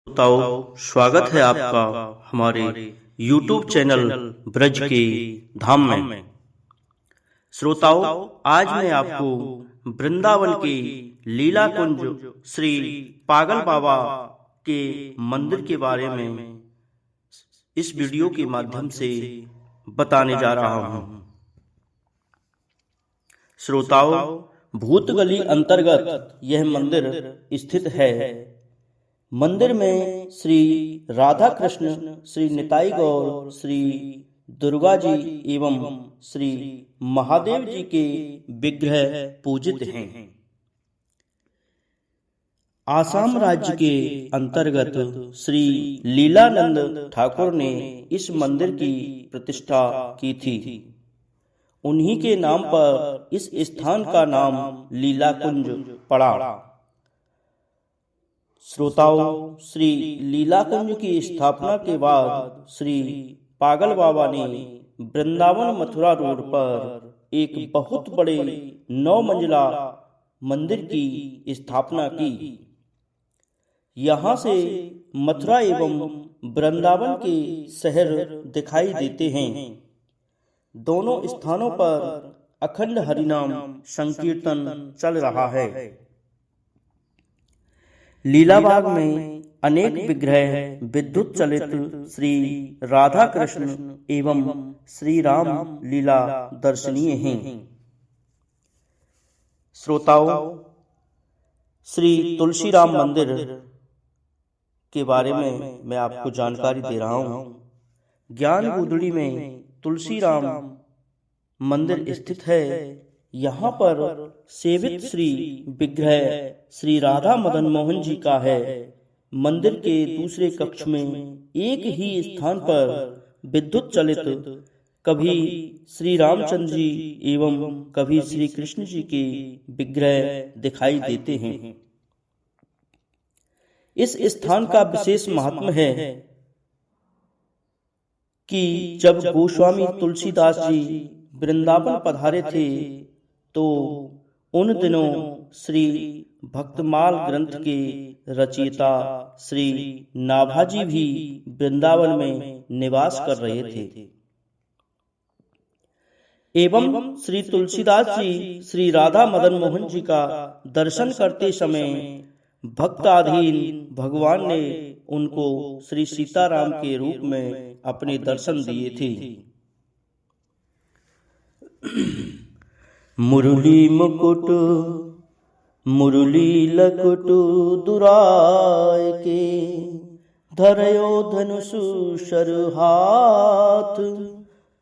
श्रोताओं, स्वागत है आपका हमारे YouTube चैनल ब्रज के धाम में। श्रोताओं, आज मैं आपको वृंदावन के लीला कुंज श्री पागल बाबा के मंदिर के बारे में इस वीडियो के माध्यम से बताने जा रहा हूं। श्रोताओं, भूत गली अंतर्गत यह मंदिर स्थित है। मंदिर में श्री राधा कृष्ण, श्री निताई गौर, श्री दुर्गा जी एवं श्री महादेव जी के विग्रह पूजित हैं। आसाम राज्य के अंतर्गत श्री लीलानंद ठाकुर ने इस मंदिर की प्रतिष्ठा की थी। उन्हीं के नाम पर इस स्थान का नाम लीला कुंज पड़ा। श्रोताओं, श्री लीला कुंज की स्थापना के बाद श्री पागल बाबा ने वृंदावन मथुरा रोड पर एक बहुत बड़े 9 मंजिला मंदिर की स्थापना की। यहाँ से मथुरा एवं वृंदावन के शहर दिखाई देते हैं। दोनों स्थानों पर अखंड हरिनाम संकीर्तन चल रहा है। लीलाबाग में अनेक विग्रह विद्युत चलित श्री राधा कृष्ण एवं श्री राम लीला दर्शनीय हैं। श्रोताओं, श्री तुलसी राम मंदिर के बारे में मैं आपको जानकारी दे रहा हूं। ज्ञान गुदड़ी में तुलसी राम मंदिर स्थित है। यहाँ पर सेवित श्री विग्रह श्री राधा मदन मोहन जी का है। मंदिर के दूसरे कक्ष में एक ही स्थान पर विद्युत चलित कभी श्री रामचंद्र जी एवं कभी श्री कृष्ण जी के विग्रह दिखाई देते हैं। इस स्थान का विशेष महात्म्य है कि जब गोस्वामी तुलसीदास जी वृंदावन पधारे थे तो उन दिनों श्री भक्तमाल ग्रंथ के रचयिता श्री नाभाजी भी वृंदावन में निवास कर रहे थे एवं श्री तुलसीदास जी श्री राधा मदन मोहन जी का दर्शन करते समय भक्ताधीन भगवान ने उनको श्री सीताराम के रूप में अपने दर्शन दिए थे। मुरली मुकुट मुरली लकुट दुराय के धरयो धनुषु सरहाथ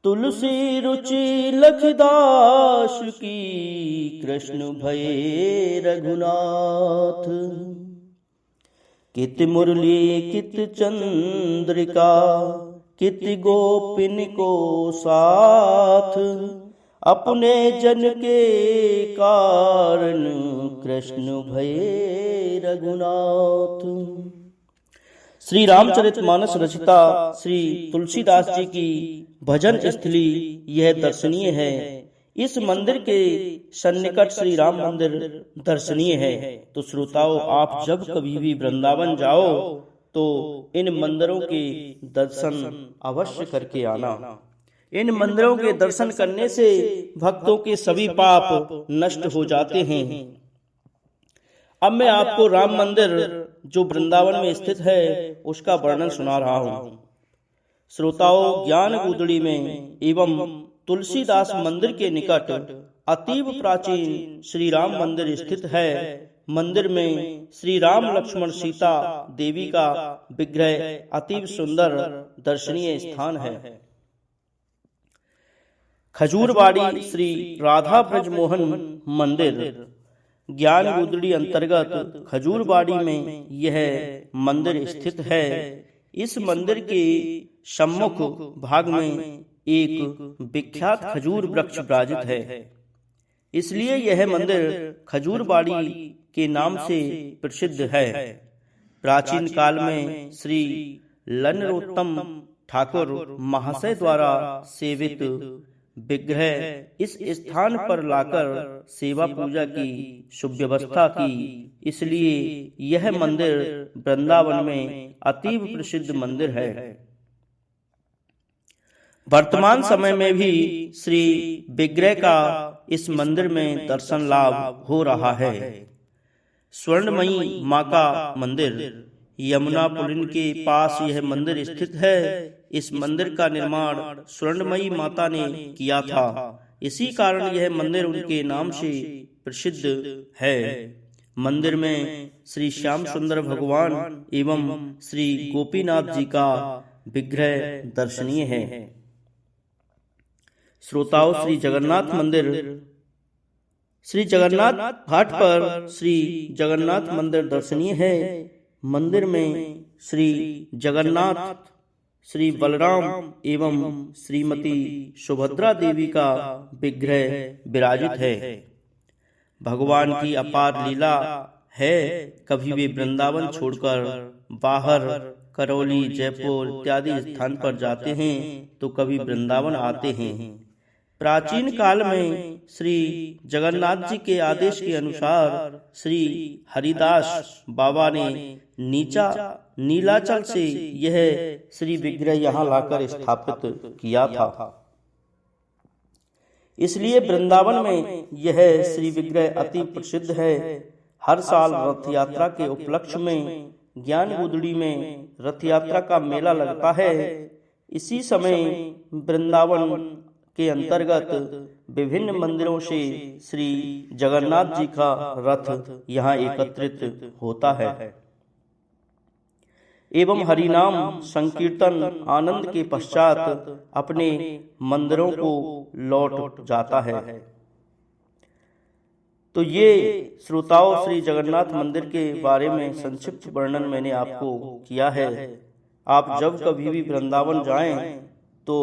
तुलसी रुचि लखदास की कृष्ण भये रघुनाथ। कित मुरली कित चंद्रिका कित गोपिन को साथ अपने जन के कारण कृष्ण भये रघुनाथ। श्री रामचरितमानस रचिता श्री तुलसीदास जी की भजन स्थली यह दर्शनीय है। इस मंदिर के सन्निकट श्री राम मंदिर दर्शनीय है। तो श्रोताओं, आप जब कभी भी वृंदावन जाओ तो इन मंदिरों के दर्शन अवश्य करके आना। इन मंदिरों के दर्शन करने से भक्तों के सभी पाप नष्ट हो जाते हैं। अब मैं आपको राम मंदिर जो वृंदावन में स्थित है उसका वर्णन सुना रहा हूं। श्रोताओं, ज्ञान गुदड़ी में एवं तुलसीदास मंदिर के निकट अतीव प्राचीन श्री राम मंदिर स्थित है। मंदिर में श्री राम लक्ष्मण सीता देवी का विग्रह अतीव सुंदर दर्शनीय स्थान है। खजूरबाड़ी श्री राधा ब्रजमोहन मंदिर ज्ञान गुदड़ी अंतर्गत खजूरबाड़ी में यह मंदिर स्थित है। इस मंदिर के सम्मुख भाग में एक विख्यात खजूर वृक्ष विराजित है, इसलिए यह मंदिर खजूरबाड़ी के नाम से प्रसिद्ध है। प्राचीन काल में श्री लनरोत्तम ठाकुर महाशय द्वारा सेवित विग्रह इस स्थान पर लाकर सेवा पूजा की सुव्यवस्था की, इसलिए यह मंदिर वृंदावन में अतीव प्रसिद्ध मंदिर है। वर्तमान समय में भी श्री विग्रह का इस मंदिर में दर्शन लाभ हो रहा है। स्वर्णमयी मां का मंदिर, यमुना पुलिन के पास यह मंदिर स्थित है। इस मंदिर का निर्माण स्वर्णमयी माता ने किया था, इसी कारण यह मंदिर उनके नाम से प्रसिद्ध है। मंदिर में श्री श्याम सुंदर भगवान एवं श्री गोपीनाथ जी का विग्रह दर्शनीय है। श्रोताओं, श्री जगन्नाथ मंदिर, श्री जगन्नाथ घाट पर श्री जगन्नाथ मंदिर दर्शनीय है। मंदिर में श्री जगन्नाथ, श्री बलराम एवं श्रीमती सुभद्रा देवी का विग्रह विराजित है। भगवान की अपार लीला है। कभी वे वृंदावन छोड़कर बाहर करौली, जयपुर इत्यादि स्थान पर जाते हैं तो कभी वृंदावन आते हैं। प्राचीन काल में श्री जगन्नाथ जी के आदेश के अनुसार श्री हरिदास बाबा ने नीलाचल से यह श्री विग्रह यहाँ लाकर स्थापित किया था। इसलिए वृंदावन में यह श्री विग्रह अति प्रसिद्ध है। हर साल रथ यात्रा के उपलक्ष्य में ज्ञान गुदड़ी में रथ यात्रा का मेला लगता है। इसी समय वृंदावन के अंतर्गत विभिन्न मंदिरों से श्री जगन्नाथ जी का रथ यहाँ एकत्रित होता है एवं हरिनाम संकीर्तन आनंद के पश्चात अपने मंदिरों को लौट जाता है। तो ये श्रोताओं, श्री जगन्नाथ मंदिर के बारे में संक्षिप्त वर्णन मैंने आपको किया है। आप जब कभी भी वृंदावन जाएं तो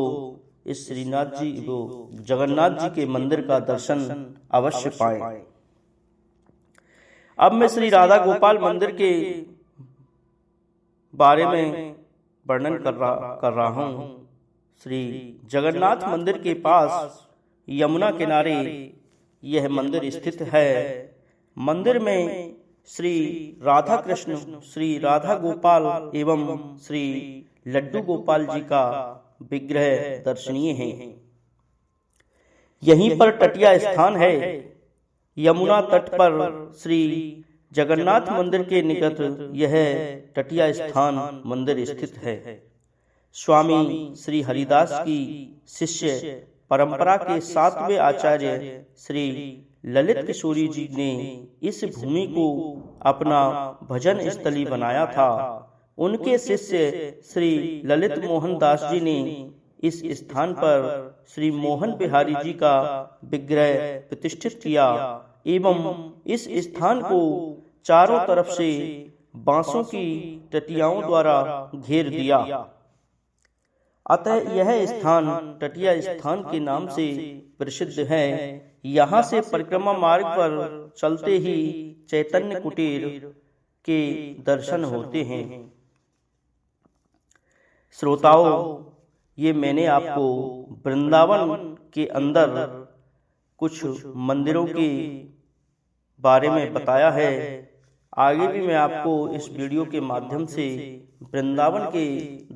इस श्रीनाथ जी को जगन्नाथ जी के मंदिर का दर्शन अवश्य पाएं। अब मैं श्री राधा गोपाल मंदिर के बारे में वर्णन कर रहा हूँ। श्री जगन्नाथ मंदिर के पास यमुना किनारे यह मंदिर स्थित है। मंदिर में श्री राधा कृष्ण, श्री राधा गोपाल एवं श्री लड्डू गोपाल जी का विग्रह दर्शनीय है। यहीं पर तटिया स्थान है। यमुना तट पर श्री जगन्नाथ मंदिर के निकट यह तटिया स्थान मंदिर स्थित है। स्वामी श्री हरिदास की शिष्य परंपरा के 7वें आचार्य श्री ललित किशोरी जी ने इस भूमि को अपना भजन स्थली बनाया था। उनके शिष्य श्री ललित मोहन दास जी ने इस स्थान पर श्री मोहन बिहारी जी का विग्रह प्रतिष्ठित किया एवं इस स्थान को चारों तरफ से बांसों की टटियाओं द्वारा घेर दिया। अतः यह स्थान तटिया स्थान के नाम से प्रसिद्ध है। यहाँ से परिक्रमा मार्ग पर चलते ही चैतन्य कुटीर के दर्शन होते हैं। श्रोताओं, ये मैंने आपको वृंदावन के अंदर कुछ मंदिरों के बारे में बताया है। आगे भी मैं आपको इस वीडियो के माध्यम से वृंदावन के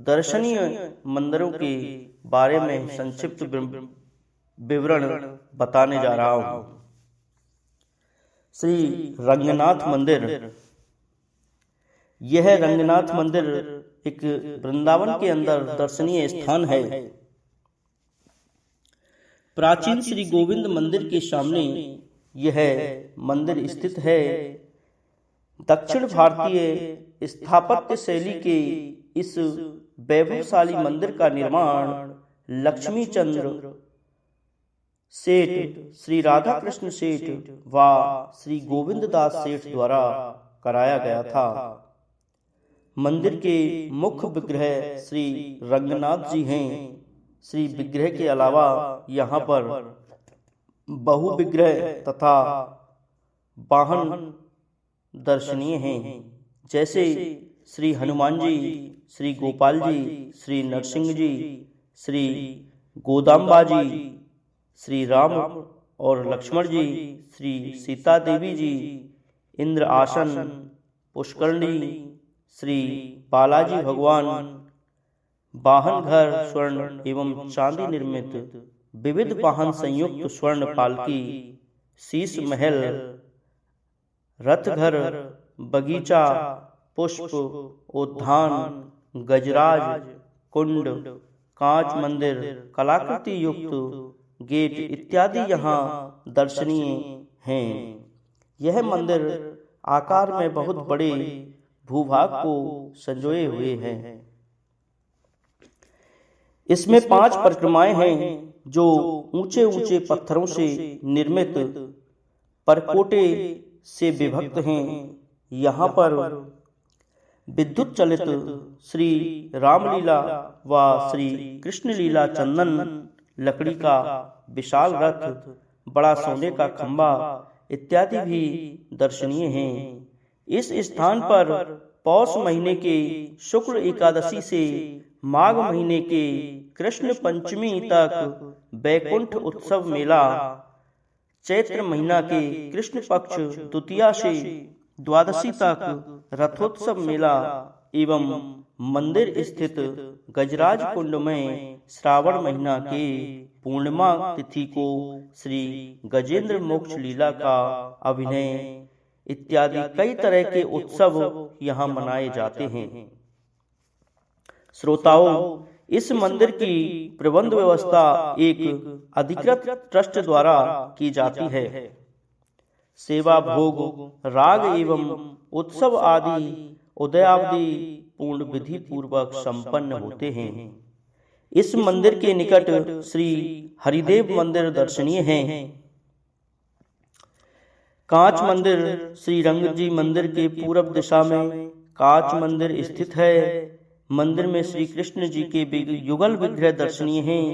दर्शनीय मंदिरों के बारे में संक्षिप्त विवरण बताने जा रहा हूँ। श्री रंगनाथ मंदिर, यह रंगनाथ मंदिर एक वृंदावन के अंदर दर्शनीय स्थान है। प्राचीन श्री गोविंद मंदिर के सामने यह मंदिर स्थित है। दक्षिण भारतीय स्थापत्य शैली के इस वैभवशाली मंदिर का निर्माण लक्ष्मी चंद्र सेठ, श्री राधा कृष्ण सेठ व श्री गोविंद दास सेठ द्वारा कराया गया था। मंदिर के मुख्य विग्रह श्री रंगनाथ जी हैं। श्री विग्रह के अलावा यहाँ पर बहु विग्रह तथा वाहन दर्शनीय हैं, जैसे श्री हनुमान जी, श्री गोपाल जी, श्री नरसिंह जी, श्री गोदाम्बा जी, श्री राम और लक्ष्मण जी, श्री सीता देवी जी, इंद्र आसन, पुष्करणी, श्री बालाजी भगवान, वाहन घर स्वर्ण एवं चांदी निर्मित, विविध वाहन संयुक्त स्वर्ण पालकी, शीश महल, रथ घर, बगीचा, पुष्प उद्यान, गजराज, कुंड, कांच मंदिर, कलाकृति युक्त गेट इत्यादि यहाँ दर्शनीय हैं। यह मंदिर आकार में बहुत बड़े भूभाग को संजोए हुए हैं। इसमें 5 परिक्रमाएं हैं जो ऊंचे ऊंचे पत्थरों से निर्मित परकोटे से विभक्त हैं। यहाँ पर विद्युत चलित श्री रामलीला व श्री कृष्ण लीला चंदन लकड़ी का विशाल रथ, बड़ा सोने का खंबा इत्यादि भी दर्शनीय हैं। इस स्थान पर पौष महीने के शुक्ल एकादशी से माघ महीने के कृष्ण पंचमी तक बैकुंठ उत्सव मेला, चैत्र महीना के कृष्ण पक्ष द्वितीया से द्वादशी तक रथोत्सव मेला एवं मंदिर स्थित गजराज कुंड में श्रावण महीना के पूर्णिमा तिथि को श्री गजेंद्र मोक्ष लीला का अभिनय इत्यादि कई तरह के उत्सव यहाँ मनाए जाते हैं। श्रोताओं, इस मंदिर की प्रबंध व्यवस्था एक अधिकृत ट्रस्ट द्वारा की जाती है। सेवा भोग, राग एवं उत्सव आदि उदयावधि पूर्ण विधि पूर्वक संपन्न होते हैं। इस मंदिर के निकट श्री हरिदेव मंदिर दर्शनीय है। कांच मंदिर श्री रंग जी मंदिर के पूर्व दिशा में कांच मंदिर स्थित है। मंदिर में श्री कृष्ण जी के युगल विग्रह दर्शनीय हैं।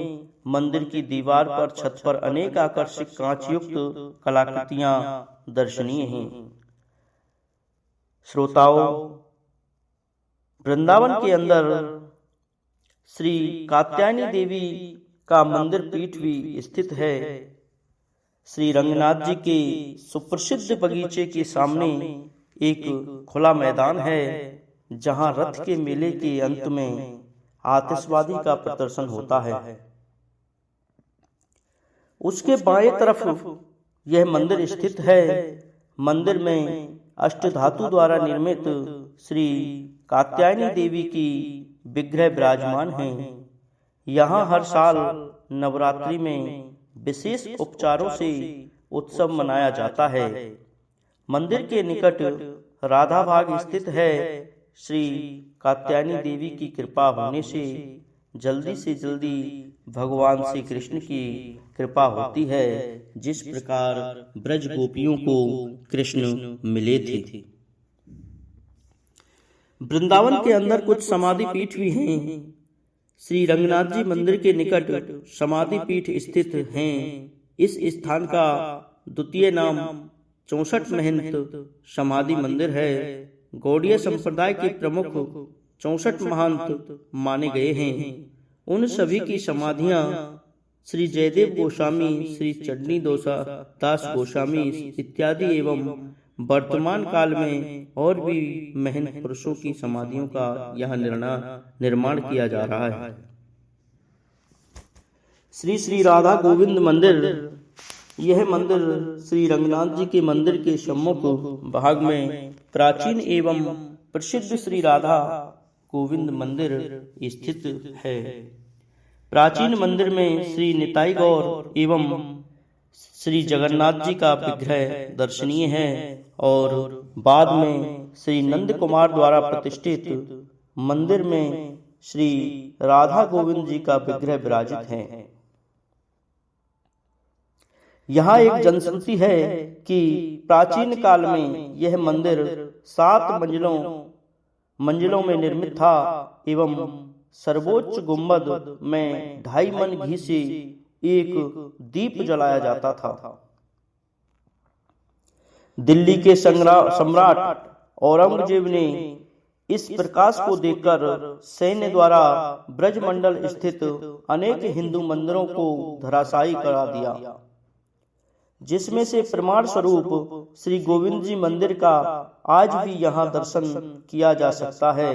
मंदिर की दीवार पर, छत पर अनेक आकर्षक कांच युक्त कलाकृतियां दर्शनीय हैं। श्रोताओं, वृंदावन के अंदर श्री कात्यायनी देवी का मंदिर पीठ भी स्थित है। श्री रंगनाथ जी के सुप्रसिद्ध बगीचे के सामने एक खुला मैदान है, जहां रथ के मेले के अंत में आतिशबाजी का प्रदर्शन होता है। उसके बाएं तरफ यह मंदिर स्थित है। मंदिर में अष्टधातु द्वारा निर्मित श्री कात्यायनी देवी की विग्रह विराजमान हैं। यहाँ हर साल नवरात्रि में विशेष उपचारों से उत्सव मनाया जाता है। मंदिर के निकट राधा भाग स्थित है। श्री कात्यायनी देवी की कृपा होने से जल्दी भगवान श्री कृष्ण की कृपा होती है, जिस प्रकार ब्रज गोपियों को कृष्ण मिले थे। वृंदावन के अंदर कुछ समाधि पीठ भी हैं। श्री रंगनाथ जी मंदिर के निकट समाधि पीठ स्थित हैं। इस स्थान का द्वितीय नाम 64 महंत समाधि मंदिर है। गौड़ीय संप्रदाय के प्रमुख 64 महंत माने गए हैं। उन सभी की समाधियां श्री जयदेव गोस्वामी, श्री चन्नी दास गोस्वामी इत्यादि एवं वर्तमान काल में और भी महंत पुरुषों की समाधियों का यह निर्माण किया जा रहा है। श्री श्री राधा गोविंद मंदिर, यह मंदिर श्री रंगनाथ जी के मंदिर के सम्मुख भाग में प्राचीन एवं प्रसिद्ध श्री राधा गोविंद मंदिर स्थित है। प्राचीन मंदिर में श्री निताई गौर एवं श्री जगन्नाथ जी का विग्रह दर्शनीय है और बाद में श्री नंद कुमार द्वारा प्रतिष्ठित मंदिर में श्री राधा गोविंद जी का विग्रह विराजित है। यहाँ एक जनश्रुति है कि प्राचीन काल में यह मंदिर 7 मंजिलों में निर्मित था एवं सर्वोच्च गुंबद में 2.5 मन घी से एक दीप जलाया जाता था। दिल्ली के सम्राट औरंगजेब ने इस प्रकाश को देखकर सैन्य द्वारा ब्रजमंडल स्थित अनेक हिंदू मंदिरों को धराशायी करा दिया, जिसमें से प्रमाण स्वरूप श्री गोविंद जी मंदिर का आज भी यहाँ दर्शन किया जा सकता है।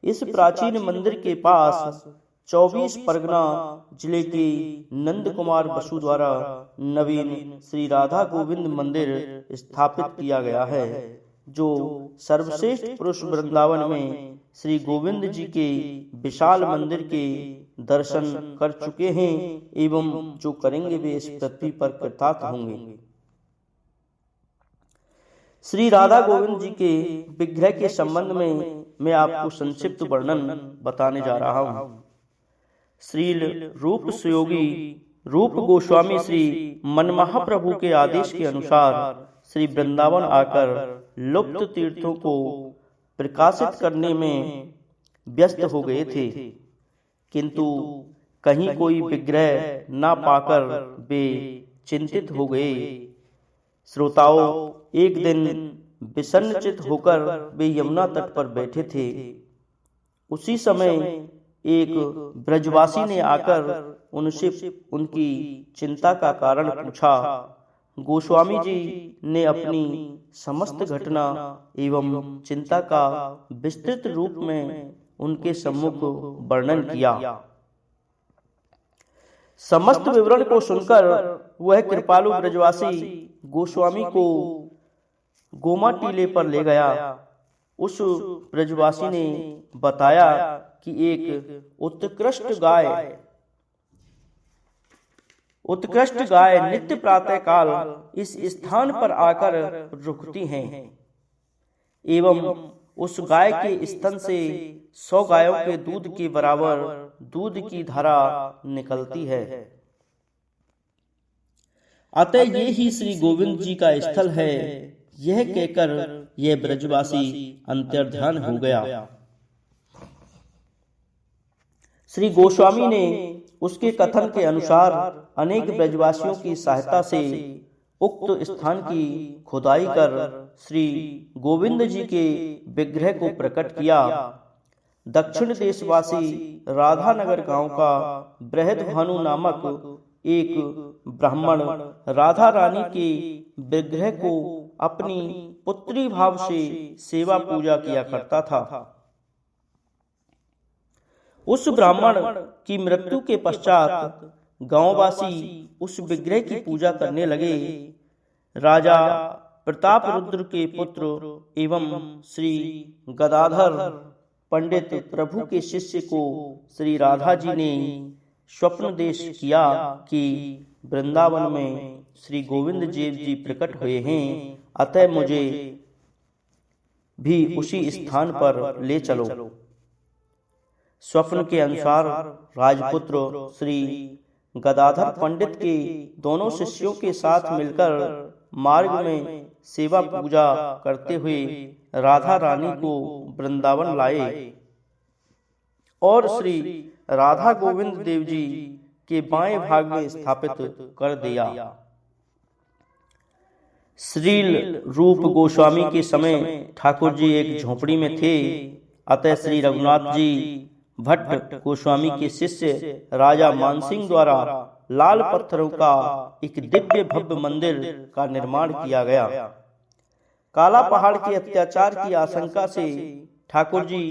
इस प्राचीन मंदिर के पास 24 परगना जिले के नंद कुमार बसु द्वारा नवीन श्री राधा गोविंद मंदिर स्थापित किया गया है, जो सर्वश्रेष्ठ पुरुष वृंदावन में श्री गोविंद जी के विशाल मंदिर के दर्शन कर चुके हैं एवं जो करेंगे वे इस पृथ्वी पर कृतार्थ होंगे। श्री राधा गोविंद जी के विग्रह के संबंध में मैं आपको संक्षिप्त वर्णन बताने जा रहा हूँ। श्रील रूप सुयोगी रूप गोस्वामी श्री मनमहाप्रभु के आदेश के अनुसार श्री वृंदावन आकर लुप्त तीर्थों को प्रकाशित करने में व्यस्त हो गए थे, किंतु कहीं कोई विग्रह न पाकर वे चिंतित हो गए। श्रोताओं, एक दिन विषन्नचित होकर वे यमुना तट पर बैठे थे। उसी समय एक ब्रजवासी ने आकर उनसे उनकी चिंता का कारण पूछा। गोस्वामी जी ने अपनी समस्त घटना एवं चिंता का विस्तृत रूप में उनके सम्मुख वर्णन किया। समस्त विवरण को सुनकर वह कृपालु ब्रजवासी गोस्वामी को गोमा टीले पर ले गया। उस ब्रजवासी ने बताया कि एक उत्कृष्ट गाय नित्य प्रातः काल इस स्थान पर आकर रुकती हैं एवं उस गाय के स्तन से 100 गायों के दूध के बराबर दूध की धारा निकलती है। अतः ये ही श्री गोविंद जी का स्थल है। यह कहकर यह ब्रजवासी अंतर्ध्यान हो गया। श्री गोस्वामी ने उसके कथन के अनुसार अनेक ब्रजवासियों की सहायता से उक्त स्थान की खुदाई कर श्री गोविंद जी के विग्रह को प्रकट किया। दक्षिण देशवासी राधानगर गांव का बृहद भानु नामक एक ब्राह्मण राधा रानी के विग्रह को अपनी पुत्री भाव से सेवा पूजा किया करता था। उस ब्राह्मण की मृत्यु के पश्चात गांववासी उस विग्रह की पूजा करने लगे। राजा प्रताप रुद्र के पुत्र एवं श्री गदाधर पंडित प्रभु के शिष्य को श्री राधा जी ने स्वप्न देश किया कि वृंदावन में श्री गोविंद देव जी प्रकट हुए हैं, अतः मुझे भी उसी स्थान पर ले चलो। स्वप्न के अनुसार राजपुत्र श्री गदाधर पंडित के दोनों शिष्यों के साथ मिलकर मार्ग में सेवा पूजा करते हुए राधा रानी को वृंदावन लाए और श्री राधा गोविंद देव जी के बाएं भाग में स्थापित कर दिया। श्रील रूप गोस्वामी के समय ठाकुर जी एक झोपड़ी में थे, अतः श्री रघुनाथ जी भट्ट गोस्वामी के शिष्य राजा मानसिंह द्वारा लाल पत्थरों का एक दिव्य भव्य मंदिर का निर्माण किया गया। काला पहाड़ के अत्याचार की आशंका से ठाकुर जी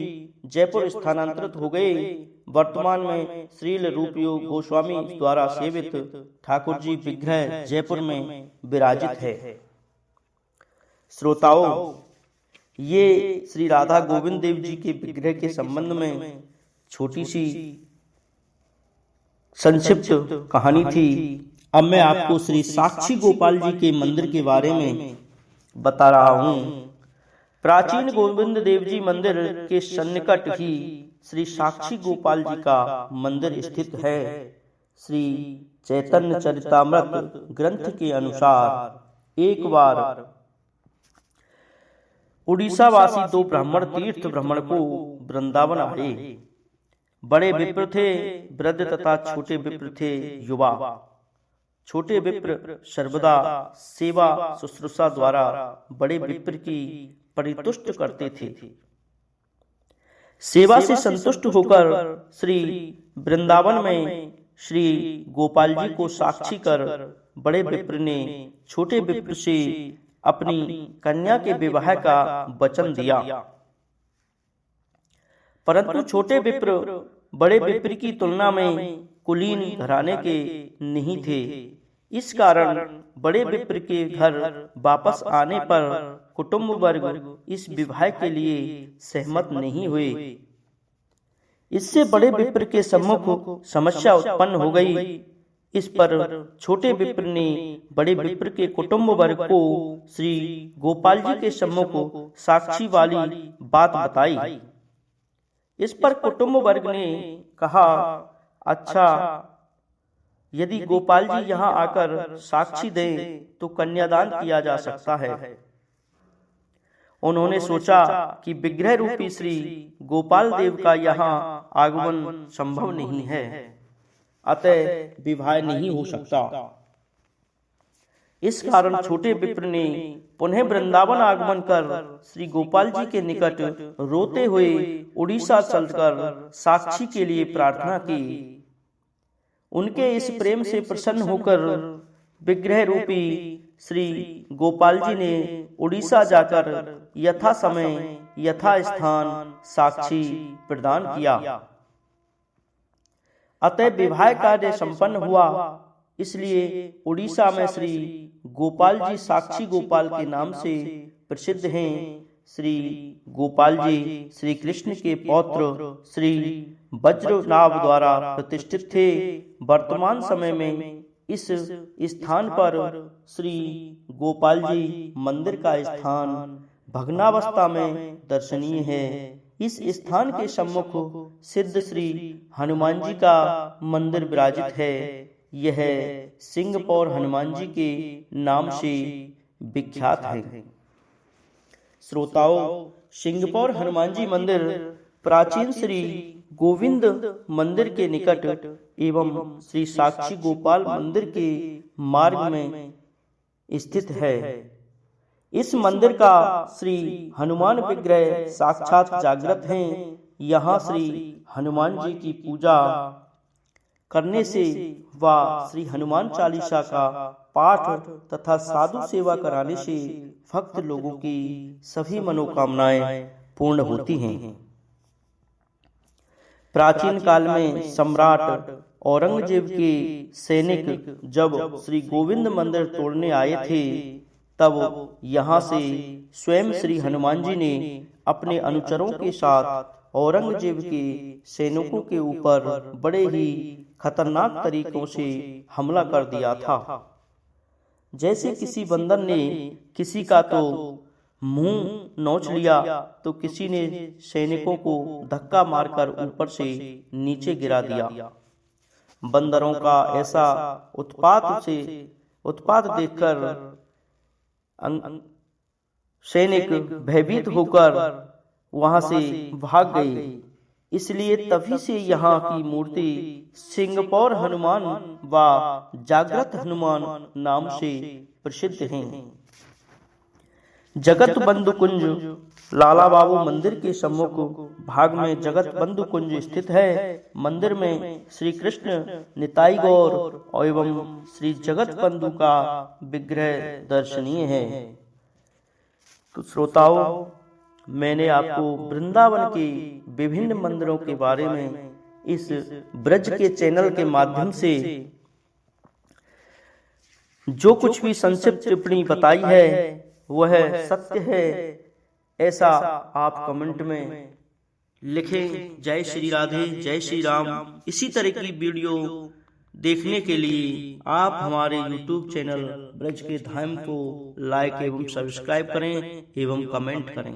जयपुर स्थानांतरित हो गए। वर्तमान में श्रील रूपयोग गोस्वामी द्वारा सेवित ठाकुर जी विग्रह जयपुर में विराजित है। श्रोताओं, ये श्री राधा गोविंद देव जी के विग्रह के संबंध में छोटी सी संक्षिप्त कहानी थी। अब मैं आपको श्री साक्षी गोपाल जी के मंदिर के बारे में बता रहा हूँ। प्राचीन गोविंद देव जी मंदिर के सन्निकट ही श्री साक्षी गोपाल जी का मंदिर स्थित है। श्री चैतन्य चरितामृत ग्रंथ के अनुसार एक बार उड़ीसावासी 2 ब्राह्मण तीर्थ भ्रमण को वृंदावन आए। बड़े विप्र थे वृद्ध तथा छोटे विप्र थे युवा। छोटे विप्र सर्वदा सेवा शुश्रूषा द्वारा बड़े विप्र की परितुष्ट करते थे। सेवा से संतुष्ट होकर श्री वृंदावन में श्री गोपाल जी को साक्षी कर बड़े विप्र ने छोटे विप्र से अपनी कन्या के विवाह का वचन दिया। परंतु छोटे विप्र बड़े विप्र की तुलना में कुलीन घराने के नहीं थे। इस कारण बड़े विप्र के घर वापस आने पर कुटुंब वर्ग इस विवाह के लिए सहमत नहीं हुए। इससे बड़े विप्र के सम्मुख समस्या उत्पन्न हो गई। इस पर छोटे विप्र ने बड़े विप्र के कुटुंब वर्ग को श्री गोपाल जी के सम्मुख साक्षी वाली बात बताई। इस पर कुटुंब वर्ग ने कहा, अच्छा, यदि गोपाल जी यहाँ आकर साक्षी दें तो कन्यादान किया जा सकता है। उन्होंने सोचा कि विग्रह रूपी श्री गोपाल देव का यहाँ आगमन संभव नहीं है, अतः विवाह नहीं हो सकता। इस कारण छोटे विप्र ने पुनः वृंदावन आगमन कर श्री गोपाल जी के निकट रोते हुए उड़ीसा चलकर साक्षी के लिए प्रार्थना की। उनके इस प्रेम से प्रसन्न होकर विग्रह रूपी श्री गोपाल जी ने उड़ीसा जाकर यथा समय यथा स्थान साक्षी प्रदान किया। अतः विवाह कार्य संपन्न हुआ। इसलिए उड़ीसा में श्री गोपाल जी साक्षी गोपाल के नाम से प्रसिद्ध हैं। श्री गोपाल जी श्री कृष्ण के पौत्र श्री वज्रनाभ द्वारा प्रतिष्ठित थे। वर्तमान समय में इस स्थान पर श्री गोपाल जी मंदिर का स्थान भग्नावस्था में दर्शनीय है। इस स्थान के सम्मुख सिद्ध श्री हनुमान जी का मंदिर विराजित है। यह सिंहपौर हनुमान जी के नाम से विख्यात है। श्रोताओं, सिंहपौर हनुमान जी मंदिर प्राचीन श्री गोविंद मंदिर के निकट एवं श्री साक्षी गोपाल मंदिर के मार्ग में स्थित है। इस मंदिर का श्री हनुमान विग्रह साक्षात जागृत हैं। यहाँ श्री हनुमान जी की पूजा करने से व श्री हनुमान चालीसा का पाठ तथा साधु सेवा कराने से भक्त लोगों की सभी मनोकामनाएं पूर्ण होती हैं। प्राचीन काल में सम्राट औरंगजेब के सैनिक जब श्री गोविंद मंदिर तोड़ने आए थे, तब यहाँ से स्वयं श्री हनुमान जी ने अपने अनुचरों के साथ औरंगजेब के सैनिकों के ऊपर बड़े ही खतरनाक तरीकों से हमला कर दिया था। जैसे किसी बंदर ने किसी का तो मुंह नोच लिया, तो किसी ने सैनिकों को धक्का मारकर ऊपर से नीचे गिरा दिया। बंदरों का ऐसा उत्पात देखकर सैनिक भयभीत होकर वहां से भाग गए। इसलिए तभी से यहाँ की मूर्ति सिंहपौर हनुमान व जागृत हनुमान नाम से प्रसिद्ध हैं। जगत बंधु कुंज लाला बाबू मंदिर के सम्मुख भाग में जगत बंधु कुंज स्थित है। मंदिर में श्री कृष्ण निताई गौर एवं श्री जगत बंधु का विग्रह दर्शनीय है। तो श्रोताओं, मैंने आपको वृंदावन के विभिन्न मंदिरों के बारे में इस ब्रज के चैनल के माध्यम से जो कुछ भी संक्षिप्त टिप्पणी बताई है वह सत्य है, ऐसा आप कमेंट में लिखें। जय श्री राधे, जय श्री राम। इसी तरह की वीडियो देखने के लिए आप हमारे YouTube चैनल ब्रज के धाम को लाइक एवं सब्सक्राइब करें एवं कमेंट करें।